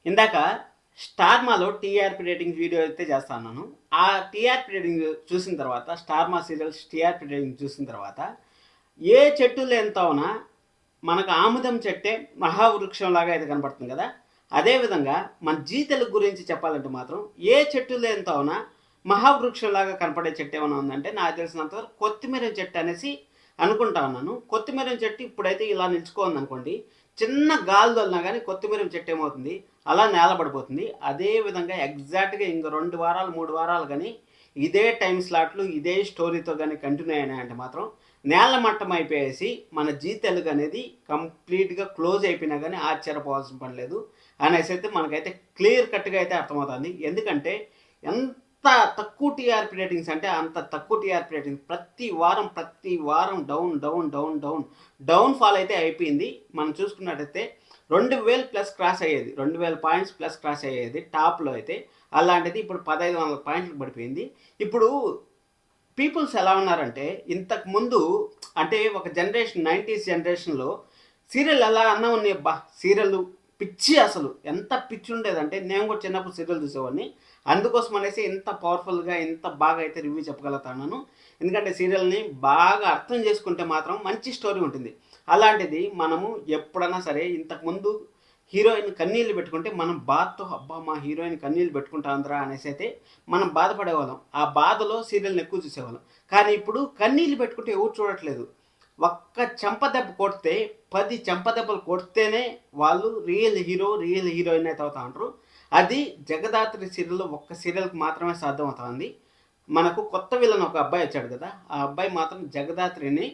ఇందాక స్టార్మాలో TRP rating video అయితే చేస్తాను. ఆ టీఆర్పీ రేటింగ్ చూసిన తర్వాత, స్టార్మా సీరియల్స్ టీఆర్పీ రేటింగ్ చూసిన తర్వాత, ఏ చెట్టు లేనితోన మనకు ఆముదం చెట్టే మహావృక్షం లాగా అయితే కనపడుతుంది కదా. అదేవిధంగా మన జీ తెలుగు గురించి చెప్పాలంటే మాత్రం ఏ చెట్టు లేనితోన మహావృక్షం లాగా కనపడే చెట్టు ఏమైనా ఉందంటే నాకు తెలిసినంత కొత్తిమీర చెట్టు అనేసి అనుకుంటా ఉన్నాను. కొత్తిమీర చెట్టు ఇప్పుడైతే ఇలా నిలుచుకోండి అనుకోండి, చిన్న గాలి తోలినా కానీ కొత్తిమీర చెట్టు ఏమవుతుంది, అలా నేలబడిపోతుంది. అదేవిధంగా ఎగ్జాక్ట్గా ఇంక 2 వారాలు 3 వారాలు కానీ ఇదే టైం స్లాట్లు ఇదే స్టోరీతో కానీ కంటిన్యూ అయినాయంటే మాత్రం నేల మట్టం అయిపోయేసి మన జీ తెలుగు అనేది కంప్లీట్గా క్లోజ్ అయిపోయినా కానీ ఆశ్చర్యపోవాల్సిన పని లేదు అనేసి అయితే మనకైతే క్లియర్ కట్గా అయితే అర్థమవుతుంది. ఎందుకంటే ఎంత తక్కువ టీఆర్పీ రేటింగ్స్ అంటే అంత తక్కువ టీఆర్పీ రేటింగ్స్, ప్రతి వారం down down down down down fall అయితే అయిపోయింది. మనం చూసుకున్నట్టయితే 2000 ప్లస్ క్రాస్ అయ్యేది, 2000 పాయింట్స్ ప్లస్ క్రాస్ అయ్యేది టాప్లో అయితే. అలాంటిది ఇప్పుడు 1500 పాయింట్లు పడిపోయింది. ఇప్పుడు పీపుల్స్ ఎలా ఉన్నారంటే, ఇంతకు ముందు అంటే ఒక జనరేషన్ 90s జనరేషన్లో సీరియల్ ఎలా అన్నా ఉన్నాయి. సీరియల్ పిచ్చి, అసలు ఎంత పిచ్చి ఉండేదంటే నేను కూడా చిన్నప్పుడు సీరియల్ చూసేవాడిని. అందుకోసం అనేసి ఇంత పవర్ఫుల్గా ఇంత బాగా అయితే రివ్యూ చెప్పగలుగుతాను. ఎందుకంటే సీరియల్ని బాగా అర్థం చేసుకుంటే మాత్రం మంచి స్టోరీ ఉంటుంది. అలాంటిది మనము ఎప్పుడైనా సరే ఇంతకుముందు హీరోయిన్ కన్నీళ్ళు పెట్టుకుంటే మనం బాధతో అబ్బా మా హీరోయిన్ కన్నీళ్ళు పెట్టుకుంటాంద్రా అనేసి అయితే మనం బాధపడేవాళ్ళం. ఆ బాధలో సీరియల్ని ఎక్కువ చూసేవాళ్ళం. కానీ ఇప్పుడు కన్నీళ్ళు పెట్టుకుంటే ఎవరు చూడట్లేదు. ఒక్క చెంపదెబ్బ కొడితే 10 చెంపదెబ్బలు కొడితేనే వాళ్ళు రియల్ హీరో రియల్ హీరోయిన్ అయితే అవుతా ఉంటారు. అది జగదాత్రి సీరియల్లో ఒక్క సీరియల్కి మాత్రమే సాధ్యం అవుతుంది. మనకు కొత్త విలన్ ఒక అబ్బాయి వచ్చాడు కదా, ఆ అబ్బాయి మాత్రం జగదాత్రిని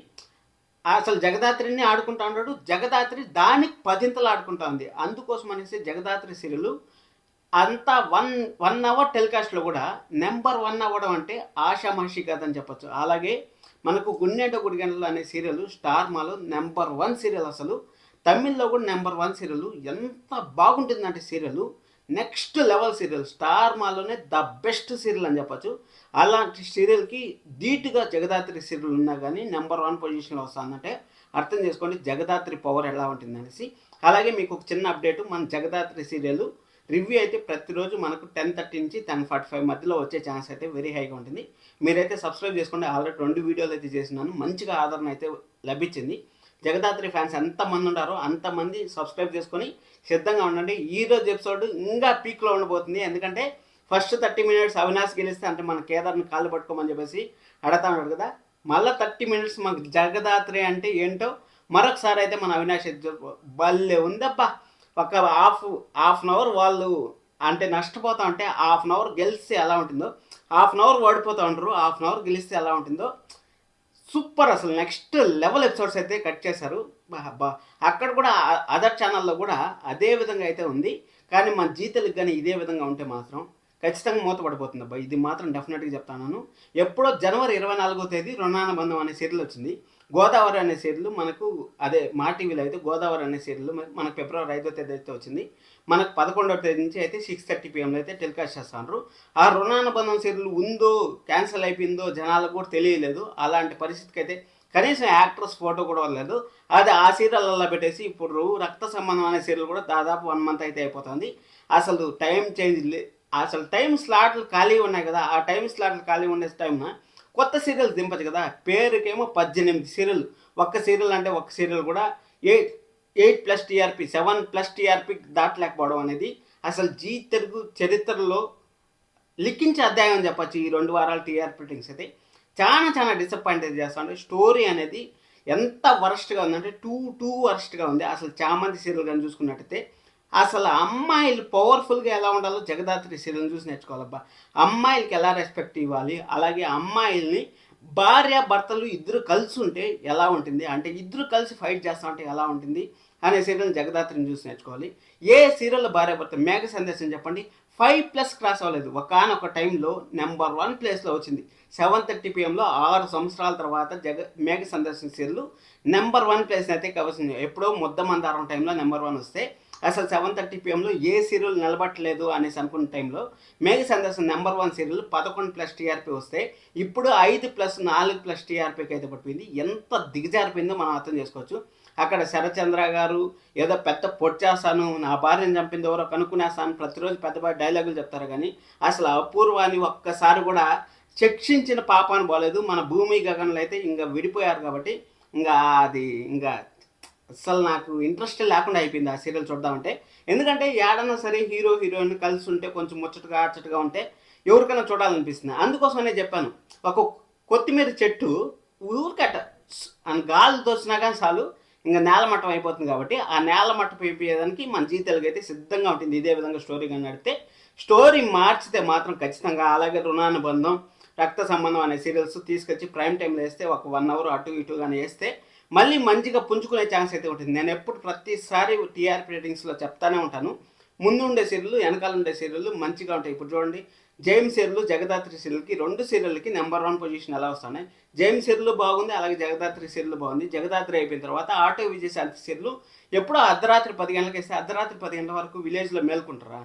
అసలు జగదాత్రిని ఆడుకుంటా ఉన్నాడు. జగదాత్రి దానికి 10 ఆడుకుంటా ఉంది. అందుకోసం అనేసి జగదాత్రి సీరియల్ అంతా వన్ అవర్ టెలికాస్ట్లో కూడా నెంబర్ 1 అవ్వడం అంటే ఆషామాషి కదని చెప్పొచ్చు. అలాగే మనకు గుండెంట గుడిగంటలు అనే సీరియల్ స్టార్మాలో నెంబర్ 1 సీరియల్. అసలు తమిళ్లో కూడా నెంబర్ 1 సీరియల్. ఎంత బాగుంటుందంటే సీరియల్ నెక్స్ట్ లెవెల్ సీరియల్. స్టార్మాలోనే ద బెస్ట్ సీరియల్ అని చెప్పచ్చు. అలాంటి సీరియల్కి ధీటుగా జగదాత్రి సీరియల్ ఉన్నా కానీ నెంబర్ 1 పొజిషన్లో వస్తుందంటే అర్థం చేసుకోండి జగదాత్రి పవర్ ఎలా ఉంటుంది అనేసి. అలాగే మీకు ఒక చిన్న అప్డేట్, మన జగదాత్రి సీరియల్ రివ్యూ అయితే ప్రతిరోజు మనకు 10:30 నుంచి 10:45 మధ్యలో వచ్చే ఛాన్స్ అయితే వెరీ హైగా ఉంటుంది. మీరైతే సబ్స్క్రైబ్ చేసుకోండి. ఆల్రెడీ 2 వీడియోలు అయితే చేసినాను, మంచిగా ఆదరణ అయితే లభించింది. జగదాత్రి ఫ్యాన్స్ ఎంతమంది ఉన్నారో అంతమంది సబ్స్క్రైబ్ చేసుకొని సిద్ధంగా ఉండండి. ఈరోజు ఎపిసోడ్ ఇంకా పీక్లో ఉండబోతుంది. ఎందుకంటే ఫస్ట్ 30 మినిట్స్ అవినాష్ గెలిస్తే అంటే మన కేదార్ని కాళ్ళు పట్టుకోమని చెప్పేసి అడతా ఉన్నాడు కదా, మళ్ళీ 30 మినిట్స్ మనకు జగదాత్రి అంటే ఏంటో మరొకసారి అయితే మన అవినాష్ భలే ఉందబ్బా. ఒక హాఫ్ అన్ అవర్ వాళ్ళు అంటే నష్టపోతా ఉంటే హాఫ్ అన్ అవర్ గెలిస్తే ఎలా ఉంటుందో, హాఫ్ అన్ అవర్ ఓడిపోతూ ఉంటారు, హాఫ్ అన్ అవర్ గెలిస్తే ఎలా ఉంటుందో సూపర్. అసలు నెక్స్ట్ లెవెల్ ఎపిసోడ్స్ అయితే కట్ చేశారు. అక్కడ కూడా అదర్ ఛానల్లో కూడా అదే విధంగా అయితే ఉంది. కానీ మన జీ తెలుగు కానీ ఇదే విధంగా ఉంటే మాత్రం ఖచ్చితంగా మూతపడిపోతుంది అబ్బా. ఇది మాత్రం డెఫినెట్గా చెప్తాను. ఎప్పుడో జనవరి 24వ తేదీ రుణానుబంధం అనే సీరియల్ వచ్చింది. గోదావరి అనే సీరియల్ మనకు అదే మా టీవీలో అయితే గోదావరి అనే సీరియల్ మనకు ఫిబ్రవరి 5వ తేదీ అయితే వచ్చింది. మనకు 11వ తేదీ నుంచి అయితే 6:30 PM అయితే టెలికాస్ట్ చేస్తున్నారు. ఆ రుణానుబంధం సీరియల్ ఉందో క్యాన్సిల్ అయిపోయిందో జనాలకు కూడా తెలియలేదు. అలాంటి పరిస్థితికి అయితే కనీసం యాక్ట్రెస్ ఫోటో కూడా వదలేదు. అది ఆ సీరియల్ అలా పెట్టేసి ఇప్పుడు రక్త సంబంధం అనే సీరియల్ కూడా దాదాపు 1 మంత్ అయితే అయిపోతుంది. అసలు టైం చేంజ్ అసలు టైం స్లాట్లు ఖాళీ ఉన్నాయి కదా, ఆ టైం స్లాట్లు ఖాళీ ఉండే టైంన కొత్త సీరియల్ దింపచ్చు కదా. పేరుకేమో 18 సీరియల్. ఒక్క సీరియల్ అంటే ఒక్క సీరియల్ కూడా 8+ టీఆర్పీ 7+ టీఆర్పీ దాటలేకపోవడం అనేది అసలు జీ తెలుగు చరిత్రలో లిఖించే అధ్యాయం అని చెప్పచ్చు. ఈ 2 వారాల టీఆర్పీ రేటింగ్స్ అయితే చాలా డిసప్పాయింట్ అయితే చేస్తాను. స్టోరీ అనేది ఎంత వరస్ట్గా ఉందంటే టూ వరస్ట్గా ఉంది. అసలు చామంతి సీరియల్ కానీ చూసుకున్నట్టయితే అసలు అమ్మాయిలు పవర్ఫుల్గా ఎలా ఉండాలో జగదాత్రి సీరియల్ చూసి నేర్చుకోవాలబ్బా. అమ్మాయిలకి ఎలా రెస్పెక్ట్ ఇవ్వాలి, అలాగే అమ్మాయిల్ని భార్య భర్తలు ఇద్దరు కలిసి ఉంటే ఎలా ఉంటుంది, అంటే ఇద్దరు కలిసి ఫైట్ చేస్తా ఉంటే ఎలా ఉంటుంది అనే సీరియల్ జగదాత్రిని చూసి నేర్చుకోవాలి. ఏ సీరియల్ భార్య భర్త మేఘ సందేశం చెప్పండి 5+ క్రాస్ అవ్వలేదు. ఒకనొక టైంలో నెంబర్ 1 ప్లేస్లో వచ్చింది. 7:30 PMలో 6 సంవత్సరాల తర్వాత మేఘ సందేశం సీరియల్ నెంబర్ 1 ప్లేస్ అయితే కవసింది. ఎప్పుడో ముద్ద మందారం టైంలో నెంబర్ 1 వస్తే అసలు 7:30 PMలో ఏ సీరియల్ నిలబట్టలేదు అనేసి అనుకున్న టైంలో మేఘ సందేశం నెంబర్ 1 సీరియల్ 11+ టీఆర్పీ వస్తే ఇప్పుడు 5+4+ టీఆర్పీకి అయితే పడిపోయింది. ఎంత దిగజారిపోయిందో మనం అర్థం చేసుకోవచ్చు. అక్కడ శరచంద్ర గారు ఏదో పెద్ద పొట్టేస్తాను, నా భార్యను చంపింది ఎవరో కనుక్కునేస్తాను, ప్రతిరోజు పెద్ద డైలాగులు చెప్తారు. కానీ అసలు అపూర్వాన్ని ఒక్కసారి కూడా శిక్షించిన పాపాన్ని పోలేదు. మన భూమి గగన్లు అయితే ఇంకా విడిపోయారు కాబట్టి ఇంకా అది ఇంకా అసలు నాకు ఇంట్రెస్ట్ లేకుండా అయిపోయింది ఆ సీరియల్ చూద్దామంటే. ఎందుకంటే ఏడన్నా సరే హీరో హీరోయిన్ కలిసి ఉంటే కొంచెం ముచ్చటగా అచ్చటగా ఉంటే ఎవరికైనా చూడాలనిపిస్తుంది. అందుకోసమనే చెప్పాను, ఒక కొత్తిమీర చెట్టు ఊరికట్ట అని గాలి తోచినా కానీ చాలు ఇంకా నేలమట్టం అయిపోతుంది. కాబట్టి ఆ నేలమట్టం అయిపోయేదానికి మన జీ తెలుగు అయితే సిద్ధంగా ఉంటుంది. ఇదే విధంగా స్టోరీ కానీ నడితే, స్టోరీ మార్చితే మాత్రం ఖచ్చితంగా. అలాగే రుణానుబంధం, రక్త సంబంధం అనే సీరియల్స్ తీసుకొచ్చి ప్రైమ్ టైంలో వేస్తే ఒక 1 అవర్ అటు ఇటు కానీ వేస్తే మళ్ళీ మంచిగా పుంజుకునే ఛాన్స్ అయితే ఉంటుంది. నేను ఎప్పుడు ప్రతిసారి టీఆర్పీ రేటింగ్స్లో చెప్తానే ఉంటాను, ముందు ఉండే సీరియల్ వెనకాల ఉండే సీరియల్ మంచిగా ఉంటాయి. ఇప్పుడు చూడండి, జేమ్స్ సీరియల్ జగదాత్రి సీరియల్కి 2 సీరియల్కి నెంబర్ 1 పొజిషన్ ఎలా వస్తున్నాయి. జేమ్స్ సీరియల్ బాగుంది, అలాగే జగదాత్రి సీరియల్ బాగుంది. జగదాత్రి అయిపోయిన తర్వాత ఆటో విజయశాంతి సీరియల్ ఎప్పుడో అర్ధరాత్రి 10 గంటలకు వేస్తే అర్ధరాత్రి 10 గంటల వరకు విలేజ్లో మేల్కుంటారా?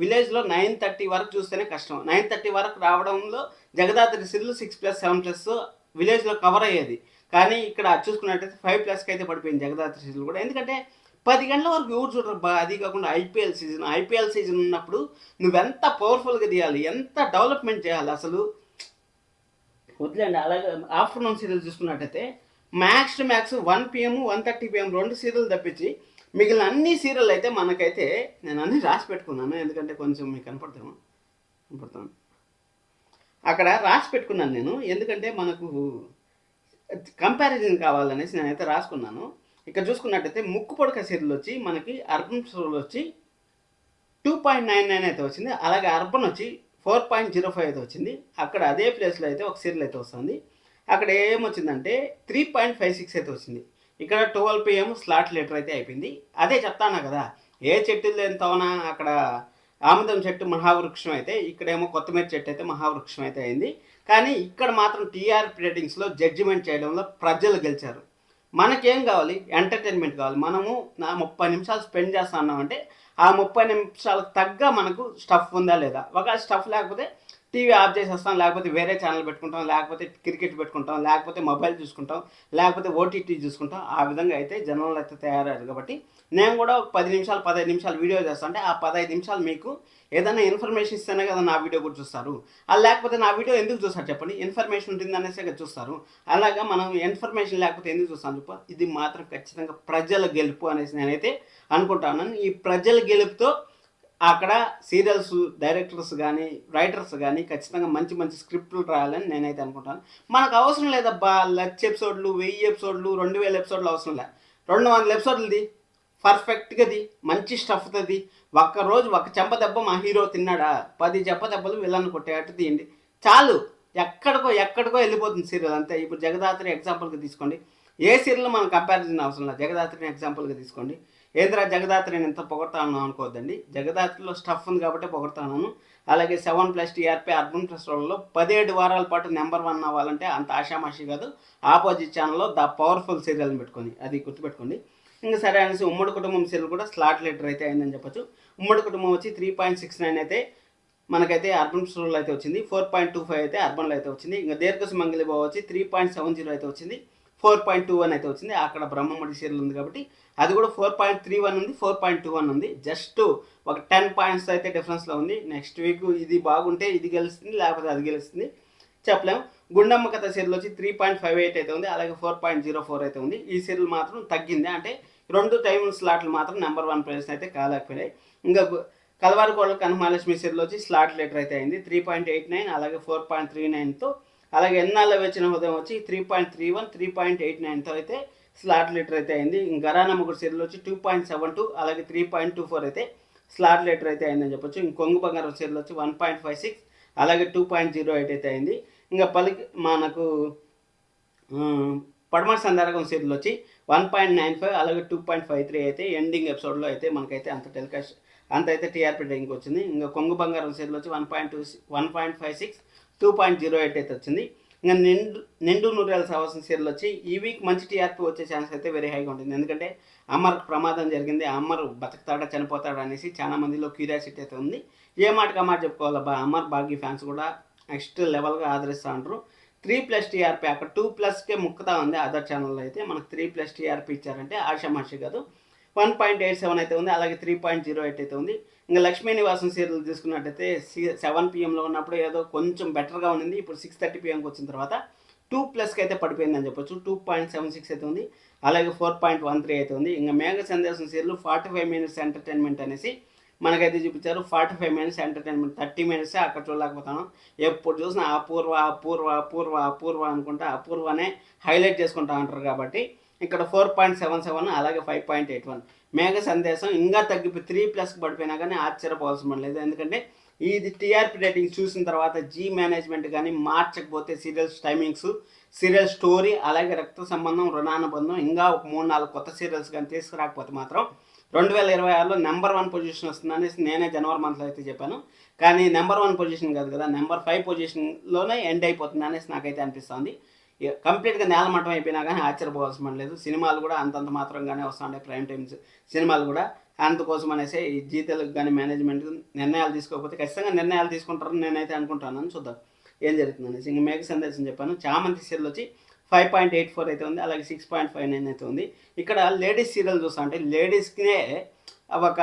విలేజ్లో 9:30 వరకు చూస్తేనే కష్టం. 9:30 వరకు రావడంలో జగదాత్రి సీరియల్ 6+, 7+ విలేజ్లో కవర్ అయ్యేది. కానీ ఇక్కడ చూసుకున్నట్టయితే 5+కి అయితే పడిపోయింది జగదాత్రి సీరియల్ కూడా. ఎందుకంటే 10 గంటల వరకు ఎవరు చూడరు. అది కాకుండా ఐపీఎల్ సీజన్ ఉన్నప్పుడు నువ్వెంత పవర్ఫుల్గా తీయాలి, ఎంత డెవలప్మెంట్ చేయాలి అసలు వదిలేండి. అలాగే ఆఫ్టర్నూన్ సీరియల్ చూసుకున్నట్టయితే max to max 1 PM 1:30 PM 2 serial తప్పించి మిగిలిన అన్ని సీరియల్ అయితే మనకైతే నేను అన్నీ రాసి పెట్టుకున్నాను. ఎందుకంటే కొంచెం మీకు కనపడతాను అక్కడ రాసి పెట్టుకున్నాను నేను. ఎందుకంటే మనకు కంపారిజన్ కావాలనేసి నేనైతే రాసుకున్నాను. ఇక్కడ చూసుకున్నట్టయితే ముక్కు పొడక సీరియల్ వచ్చి మనకి అర్బన్ సీరియల్ వచ్చి 2.99 అయితే వచ్చింది. అలాగే అర్బన్ వచ్చి 4.05 అయితే వచ్చింది. అక్కడ అదే ప్లేస్లో అయితే ఒక సీరియల్ అయితే వస్తుంది. అక్కడ ఏమొచ్చిందంటే 3.56 అయితే వచ్చింది. ఇక్కడ 12 PM స్లాట్ లెటర్ అయితే అయిపోయింది. అదే చెప్తాను కదా, ఏ చెట్టులో ఎంత అవునా అక్కడ ఆముదం చెట్టు మహావృక్షం అయితే, ఇక్కడేమో కొత్తిమీర చెట్టు అయితే మహావృక్షం అయితే అయింది. కానీ ఇక్కడ మాత్రం టీఆర్పీ రేటింగ్స్లో జడ్జిమెంట్ చేయడంలో ప్రజలు గెలిచారు. మనకేం కావాలి? ఎంటర్టైన్మెంట్ కావాలి. మనము 30 నిమిషాలు స్పెండ్ చేస్తా ఉన్నామంటే ఆ 30 నిమిషాలకు తగ్గ మనకు స్టఫ్ ఉందా లేదా. ఒకవేళ స్టఫ్ లేకపోతే టీవీ ఆఫ్ చేసేస్తాం, లేకపోతే వేరే ఛానల్ పెట్టుకుంటాం, లేకపోతే క్రికెట్ పెట్టుకుంటాం, లేకపోతే మొబైల్ చూసుకుంటాం, లేకపోతే ఓటీటీ చూసుకుంటాం. ఆ విధంగా అయితే జనంలో అయితే తయారయ్యారు. కాబట్టి నేను కూడా ఒక 10 నిమిషాలు 15 నిమిషాలు వీడియో చేస్తాను. అంటే ఆ 15 నిమిషాలు మీకు ఏదైనా ఇన్ఫర్మేషన్ ఇస్తేనే కదా నా వీడియో కూడా చూస్తారు. అది లేకపోతే నా వీడియో ఎందుకు చూస్తారు చెప్పండి? ఇన్ఫర్మేషన్ ఉంటుంది అనేసే కదా చూస్తారు. అలాగా మనం ఇన్ఫర్మేషన్ లేకపోతే ఎందుకు చూస్తాను చెప్ప. ఇది మాత్రం ఖచ్చితంగా ప్రజల గెలుపు అనేసి నేనైతే అనుకుంటాను. ఈ ప్రజల గెలుపుతో అక్కడ సీరియల్స్ డైరెక్టర్స్ కానీ రైటర్స్ కానీ ఖచ్చితంగా మంచి మంచి స్క్రిప్ట్లు రాయాలని నేనైతే అనుకుంటాను. మనకు అవసరం లేదబ్బా 1,00,000 ఎపిసోడ్లు, 1000 ఎపిసోడ్లు, 2000 ఎపిసోడ్లు అవసరం లేదు. 200 ఎపిసోడ్లది పర్ఫెక్ట్గాది మంచి స్టఫ్ది. ఒక్కరోజు ఒక చెంపదెబ్బ మా హీరో తిన్నాడా, 10 చెంపదెబ్బలు విలన్ కొట్టేటట్టు తీయండి చాలు. ఎక్కడికో వెళ్ళిపోతుంది సీరియల్ అంతే. ఇప్పుడు జగదాత్రి ఎగ్జాంపుల్గా తీసుకోండి. ఏ సీరియల్ మనం కంపారిజన్ అవసరం లేదు, జగదాత్రిని ఎగ్జాంపుల్గా తీసుకోండి. ఏంద్రా జగదాత్రి నేను ఎంత పొగడతాను అనుకోవద్దండి. జగదాత్రిలో స్టఫ్ ఉంది కాబట్టి పొగడతాను. అలాగే 7+ టీఆర్పీ అర్బన్ ఫెస్టివల్లో 17 వారాల పాటు నెంబర్ 1 అవ్వాలంటే అంత ఆషామాషి కాదు. ఆపోజిట్ ఛానల్లో ద పవర్ఫుల్ సీరియల్ని పెట్టుకొని అది గుర్తుపెట్టుకోండి. ఇంకా సరే అనేసి ఉమ్మడి కుటుంబం సీరియల్ కూడా స్లాట్ లెటర్ అయితే అయిందని చెప్పొచ్చు. ఉమ్మడి కుటుంబం వచ్చి 3.69 అయితే మనకైతే అర్బన్ ఫెస్టివల్ అయితే వచ్చింది. 4.25 అయితే అర్బన్లో అయితే వచ్చింది. ఇంకా దీర్ఘసుమంగళి బావ వచ్చి 3.70 అయితే వచ్చింది. 4.21 అయితే వచ్చింది. అక్కడ బ్రహ్మముడి సీరియల్ ఉంది కాబట్టి అది కూడా 4.31 ఉంది, 4.21 ఉంది. జస్ట్ ఒక 10 పాయింట్స్ అయితే డిఫరెన్స్లో ఉంది. నెక్స్ట్ వీక్ ఇది బాగుంటే ఇది గెలుస్తుంది, లేకపోతే అది గెలుస్తుంది చెప్పలేము. గుండమ్మ కథ సీరియల్ వచ్చి 3.58 అయితే ఉంది. అలాగే 4.04 అయితే ఉంది. ఈ సీరియల్ మాత్రం తగ్గింది. అంటే 2 టైం స్లాట్లు మాత్రం నెంబర్ 1 ప్లేస్ అయితే కాలేకపోయినాయి. ఇంకా కలవారి కోడలు కనమహాలక్ష్మి సీరియల్ వచ్చి స్లాట్ లెటర్ అయితే అయింది 3.89, అలాగే 4.39తో. అలాగే ఎన్నాళ్ళ వచ్చిన ఉదయం వచ్చి 3.31, 3.89తో అయితే స్లాట్ లెటర్ అయితే అయింది. గరానా ముగ్గురు సీరియల్ వచ్చి 2.72, అలాగే 3.24 అయితే స్లాట్ లెటర్ అయితే అయిందని చెప్పొచ్చు. కొంగు బంగారం సీరియల్ వచ్చి 1.56, అలాగే 2.08 అయితే అయింది. ఇంకా మనకు పడమటి సందర్భం సీరియల్ వచ్చి 1.95, అలాగే 2.53 అయితే ఎండింగ్ ఎపిసోడ్లో అయితే మనకైతే అంత అయితే టీఆర్పీ రేటింగ్ వచ్చింది. ఇంకా కొంగు బంగారం సీరియల్ వచ్చి 1.56, 2.08 అయితే వచ్చింది. ఇంకా నిండు నూరేళ్ళ సహవాసం సీరియల్ వచ్చి ఈ వీక్ మంచి టీఆర్పీ వచ్చే ఛాన్స్ అయితే వెరీ హైగా ఉంటుంది. ఎందుకంటే అమర్ ప్రమాదం జరిగింది, అమర్ బతుకుతాడా చనిపోతాడా అనేసి చాలా మందిలో క్యూరియాసిటీ అయితే ఉంది. ఏ మాటకి ఆ మాట చెప్పుకోవాలబ్బా, అమర్ భాగ్య ఫ్యాన్స్ కూడా నెక్స్ట్ లెవెల్గా ఆదరిస్తూ ఉంటారు. 3+ టీఆర్పీ, అక్కడ 2+కే ముక్కుతా ఉంది అదర్ ఛానల్లో అయితే. మనకు 3+ టీఆర్పీ ఇచ్చారంటే ఆషామాషి కాదు. 1.87 అయితే ఉంది, అలాగే 3.08 అయితే ఉంది. ఇంకా లక్ష్మీ నివాసం సీరియల్ తీసుకున్నట్టయితే 7 PM ఉన్నప్పుడు ఏదో కొంచెం బెటర్గా ఉండింది. ఇప్పుడు 6:30 PMకి వచ్చిన తర్వాత 2+కి అయితే పడిపోయిందని చెప్పొచ్చు. 2.76 అయితే ఉంది, అలాగే 4.13 అయితే ఉంది. ఇంకా మేఘ సందేశం సీరియల్ 45 minutes ఎంటర్టైన్మెంట్ అనేసి మనకైతే చూపించారు. 45 minutes ఎంటర్టైన్మెంట్, 30 minutes అక్కడ చూడలేకపోతాను. ఎప్పుడు చూసినా అపూర్వ అపూర్వ అపూర్వ అపూర్వ అనుకుంటా అపూర్వనే హైలైట్ చేసుకుంటా ఉంటారు. కాబట్టి ఇక్కడ 4.77, అలాగే 5.81. మేఘ సందేశం ఇంకా తగ్గిపోయి 3+కి పడిపోయినా కానీ ఆశ్చర్యపోవాల్సిన పని లేదు. ఎందుకంటే ఇది టీఆర్పీ రేటింగ్ చూసిన తర్వాత జీ మేనేజ్మెంట్ కానీ మార్చకపోతే సీరియల్స్ టైమింగ్స్, సీరియల్ స్టోరీ, అలాగే రక్త సంబంధం, రుణానుబంధం, ఇంకా ఒక 3-4 కొత్త సీరియల్స్ కానీ తీసుకురాకపోతే మాత్రం 2026లో నెంబర్ 1 పొజిషన్ వస్తుందనేసి నేనే జనవరి మంత్లో అయితే చెప్పాను. కానీ నెంబర్ 1 పొజిషన్ కాదు కదా, నెంబర్ 5 పొజిషన్లోనే ఎండ్ అయిపోతుంది అనేసి నాకైతే అనిపిస్తుంది. కంప్లీట్గా నేలమట్టం అయిపోయినా కానీ ఆశ్చర్యపోవాల్సిన పని లేదు. సినిమాలు కూడా అంతంత మాత్రంగానే వస్తుంటాయి, ప్రైమ్ టైమ్స్ సినిమాలు కూడా. అందుకోసం అనేసి ఈ జీ తెలుగు కానీ మేనేజ్మెంట్ నిర్ణయాలు తీసుకోకపోతే ఖచ్చితంగా నిర్ణయాలు తీసుకుంటారని నేనైతే అనుకుంటాను. చూద్దాం ఏం జరుగుతుంది అనేసి. ఇంక మేఘ సందేశం చెప్పాను. చామంతి సీరియల్ వచ్చి 5.84 అయితే ఉంది, అలాగే 6.59 అయితే ఉంది. ఇక్కడ లేడీస్ సీరియల్ చూస్తా అంటే లేడీస్కే ఒక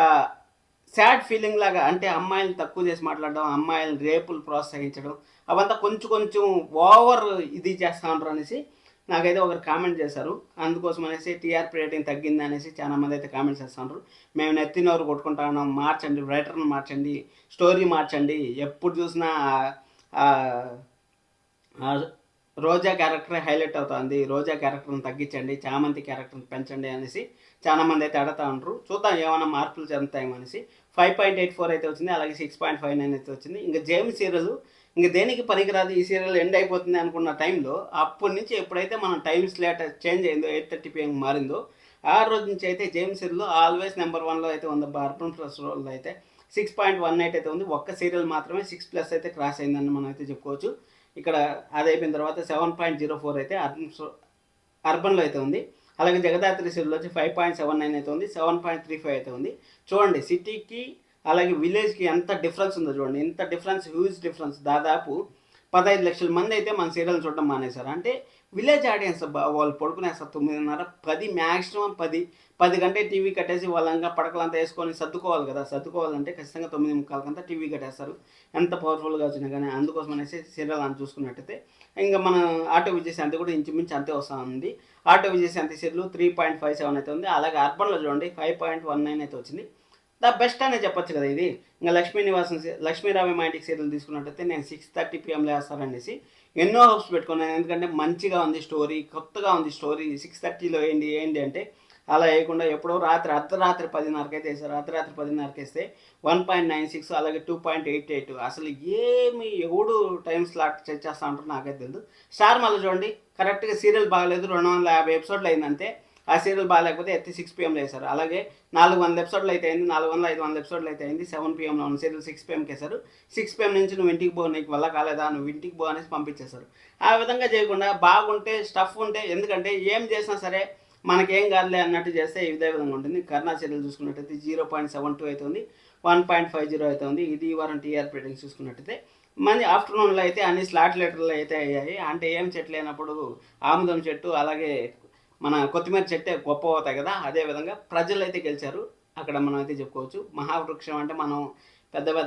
సాడ్ ఫీలింగ్ లాగా, అంటే అమ్మాయిలను తక్కువ చేసి మాట్లాడడం, అమ్మాయిలను రేపులు ప్రోత్సహించడం, అవంతా కొంచెం ఓవర్ ఇది చేస్తూ ఉంటారు అనేసి నాకైతే ఒకరు కామెంట్ చేశారు. అందుకోసం అనేసి టీఆర్పీ రేటింగ్ తగ్గింది అనేసి చాలామంది అయితే కామెంట్స్ చేస్తున్నారు. మేము నెత్తినోరు కొట్టుకుంటా ఉన్నాం, మార్చండి, రైటర్ని మార్చండి, స్టోరీ మార్చండి, ఎప్పుడు చూసినా రోజా క్యారెక్టరే హైలైట్ అవుతుంది, రోజా క్యారెక్టర్ని తగ్గించండి, చామంతి క్యారెక్టర్ని పెంచండి అనేసి చాలామంది అయితే అడుగుతూ ఉంటారు. చూద్దాం ఏమైనా మార్పులు చెందుతాయేమో అనేసి. 5.84 అయితే వచ్చింది, అలాగే 6.59 అయితే వచ్చింది. ఇంకా జేమ్స్ సీరియల్ ఇంకా దేనికి పనికిరాదు, ఈ సీరియల్ ఎండ్ అయిపోతుంది అనుకున్న టైంలో అప్పటి నుంచి ఎప్పుడైతే మన టైం స్లాట్ చేంజ్ అయిందో 8:30 PM మారిందో ఆ రోజు నుంచి అయితే జేమ్స్ సీరియల్ ఆల్వేస్ నెంబర్ 1లో అయితే ఉంది. అర్బన్ ప్లస్ రోల్లో అయితే 6.18 అయితే ఉంది. ఒక్క సీరియల్ మాత్రమే 6+ అయితే క్రాస్ అయిందని మనం అయితే చెప్పుకోవచ్చు. ఇక్కడ అది అయిపోయిన తర్వాత 7.04 అయితే అర్బన్లో అయితే ఉంది. అలాగే జగదాత్రి సీరియల్ వచ్చి 5.79 అయితే ఉంది, 7.35 అయితే ఉంది. చూడండి సిటీకి అలాగే విలేజ్కి ఎంత డిఫరెన్స్ ఉందో చూడండి. ఇంత డిఫరెన్స్, హ్యూజ్ డిఫరెన్స్. దాదాపు 15 లక్షల మంది అయితే మన సీరియల్ చూడడం మానేశారు. అంటే విలేజ్ ఆడియన్స్ వాళ్ళు పడుకునేస్తారు 9:30, 10 మ్యాక్సిమం 10 గంటే టీవీ కట్టేసి వాళ్ళంగా పడకలంతా వేసుకొని సర్దుకోవాలి కదా. సర్దుకోవాలంటే ఖచ్చితంగా 9:45 టీవీ కట్టేస్తారు, ఎంత పవర్ఫుల్గా వచ్చినా కానీ. అందుకోసం అనేసి సీరియల్ అని చూసుకున్నట్టయితే ఇంకా మన ఆటో విజయశాంతి కూడా ఇంచుమించు అంతే వస్తూ ఉంది. ఆటో విజయశాంతి సీరియల్ 3.57 అయితే ఉంది. అలాగే అర్బన్లో చూడండి 5.19 అయితే వచ్చింది. ద బెస్ట్ అనే చెప్పొచ్చు కదా ఇది. ఇంకా లక్ష్మీ నివాసం, లక్ష్మీరావి మా ఇంటికి సీరియల్ తీసుకున్నట్టయితే నేను 6:30 PM వేస్తారనేసి ఎన్నో హోప్స్ పెట్టుకున్నాను. ఎందుకంటే మంచిగా ఉంది స్టోరీ, కొత్తగా ఉంది స్టోరీ. 6:30లో ఏంటి అంటే అలా వేయకుండా ఎప్పుడో అర్ధరాత్రి 10:30కి అయితే వేస్తారు. అర్ధరాత్రి 10:30కి వేస్తే 1.96, అలాగే 2.88. అసలు ఏమి ఎవడు టైం స్లాట్ చేస్తా ఉంటారు నాకైతే తెలియదు. స్టార్ మళ్ళీ చూడండి కరెక్ట్గా సీరియల్ బాగలేదు, 250 ఎపిసోడ్లు అయిందంటే ఆ సీరియల్ బాగాలేకపోతే ఎత్తి 6 PM వేశారు. అలాగే 400 ఎపిసోడ్లు అయితే అయింది, 400-500 ఎపిసోడ్లు అయితే అయింది. 7 PMలో ఉన్న సీరియల్ 6 PMకి వేశారు. 6 PM నుంచి నువ్వు ఇంటికి పో, నీకు వల్ల కాలేదా, నువ్వు ఇంటికి పో అనేసి పంపించేశారు. ఆ విధంగా చేయకుండా బాగుంటే స్టఫ్ ఉంటే, ఎందుకంటే ఏం చేసినా సరే మనకేం కాదులే అన్నట్టు చేస్తే ఇదే విధంగా ఉంటుంది. కర్ణా సీరియల్ చూసుకున్నట్టయితే 0.72 అయితే ఉంది, 1.50 అయితే ఉంది. ఇది ఈ వారం టీఆర్పీ రేటింగ్స్ చూసుకున్నట్టయితే మళ్ళీ ఆఫ్టర్నూన్లో అయితే అన్ని స్లాట్ లెటర్లు అయితే అయ్యాయి. అంటే ఏం చెట్లు లేనప్పుడు ఆముదం చెట్టు, అలాగే మన కొత్తిమీర చెట్టే గొప్ప అవుతాయి కదా, అదేవిధంగా ప్రజలు అయితే గెలిచారు అక్కడ మనం అయితే చెప్పుకోవచ్చు. మహావృక్షం అంటే మనం పెద్ద